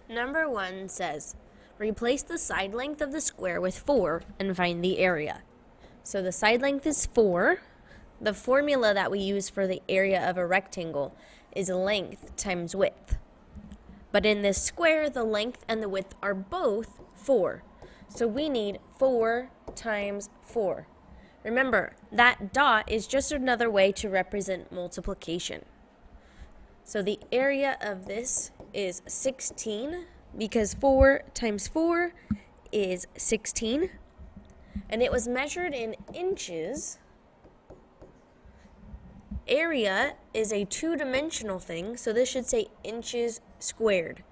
Number 1 says, replace the side length of the square with 4 and find the area. So the side length is 4. The formula that we use for the area of a rectangle is length times width. But in this square, the length and the width are both 4. So we need 4 times 4. Remember, that dot is just another way to represent multiplication. So the area of this is 16 because 4 times 4 is 16. And it was measured in inches. Area is a two-dimensional thing, so this should say inches squared.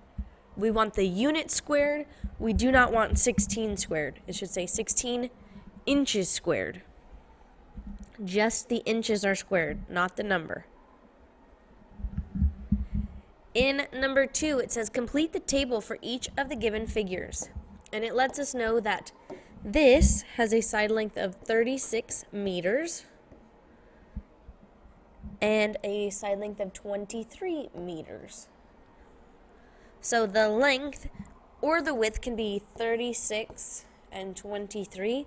We want the unit squared. We do not want 16 squared. It should say 16 inches squared. Just the inches are squared, not the number. In number 2, it says complete the table for each of the given figures. And it lets us know that this has a side length of 36 meters and a side length of 23 meters. So the length or the width can be 36 and 23.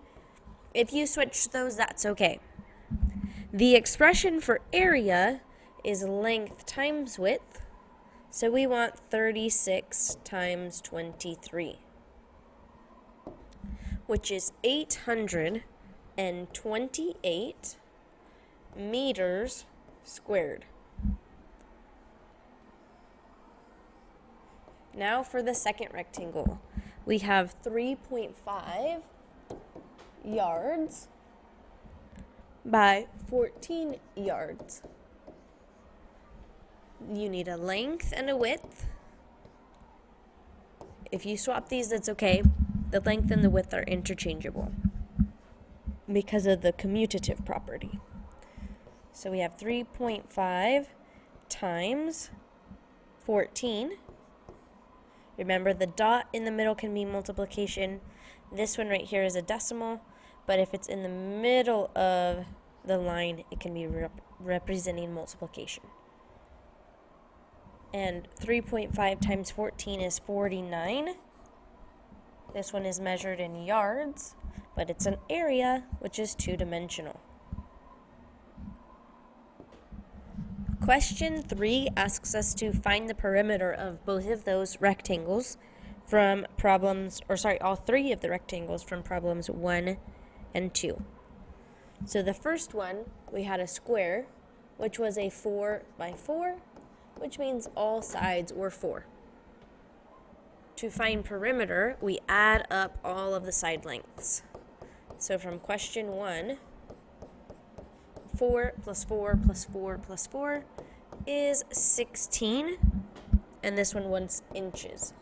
If you switch those, that's okay. The expression for area is length times width. So we want 36 times 23, which is 828 meters squared. Now for the second rectangle. We have 3.5 yards by 14 yards. You need a length and a width. If you swap these, that's okay. The length and the width are interchangeable because of the commutative property. So we have 3.5 times 14. Remember, the dot in the middle can be multiplication. This one right here is a decimal, but if it's in the middle of the line, it can be representing multiplication. And 3.5 times 14 is 49. This one is measured in yards, but it's an area, which is two-dimensional. Question 3 asks us to find the perimeter of both of those rectangles from all three of the rectangles from problems 1 and 2. So the first one, we had a square, which was a 4 by 4, which means all sides were 4. To find perimeter, we add up all of the side lengths. So from question 1, 4 plus 4 plus 4 plus 4 is 16, and this one wants inches.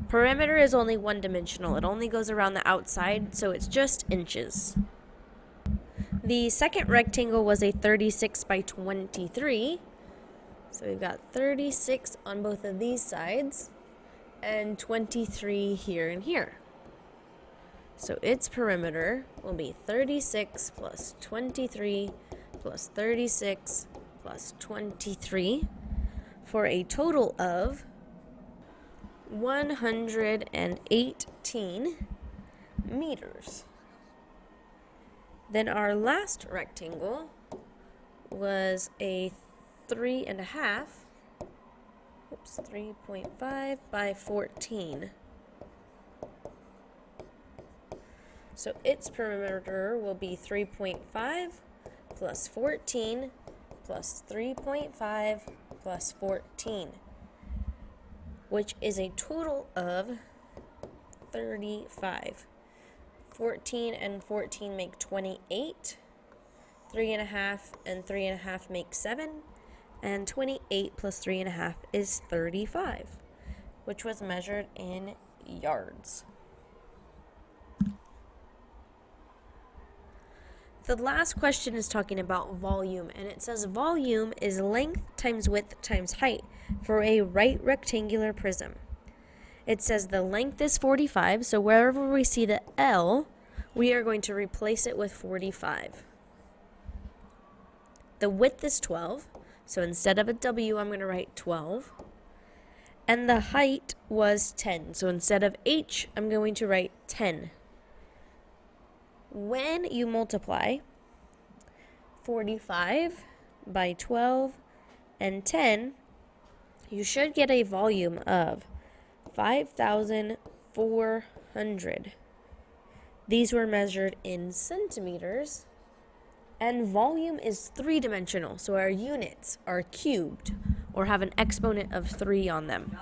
Perimeter is only one-dimensional. It only goes around the outside, so it's just inches. The second rectangle was a 36 by 23, so we've got 36 on both of these sides, and 23 here and here. So its perimeter will be 36 plus 23 plus 36 plus 23 for a total of 118 meters. Then our last rectangle was a 3.5 by 14. So its perimeter will be 3.5 plus 14 plus 3.5 plus 14, which is a total of 35. 14 and 14 make 28. 3.5 and 3.5 make 7. And 28 plus 3.5 is 35, which was measured in yards. The last question is talking about volume, and it says volume is length times width times height for a right rectangular prism. It says the length is 45, so wherever we see the L, we are going to replace it with 45. The width is 12, so instead of a W, I'm going to write 12. And the height was 10. So instead of h, I'm going to write 10. When you multiply 45 by 12 and 10, you should get a volume of 5,400. These were measured in centimeters, and volume is three-dimensional, so our units are cubed or have an exponent of 3 on them.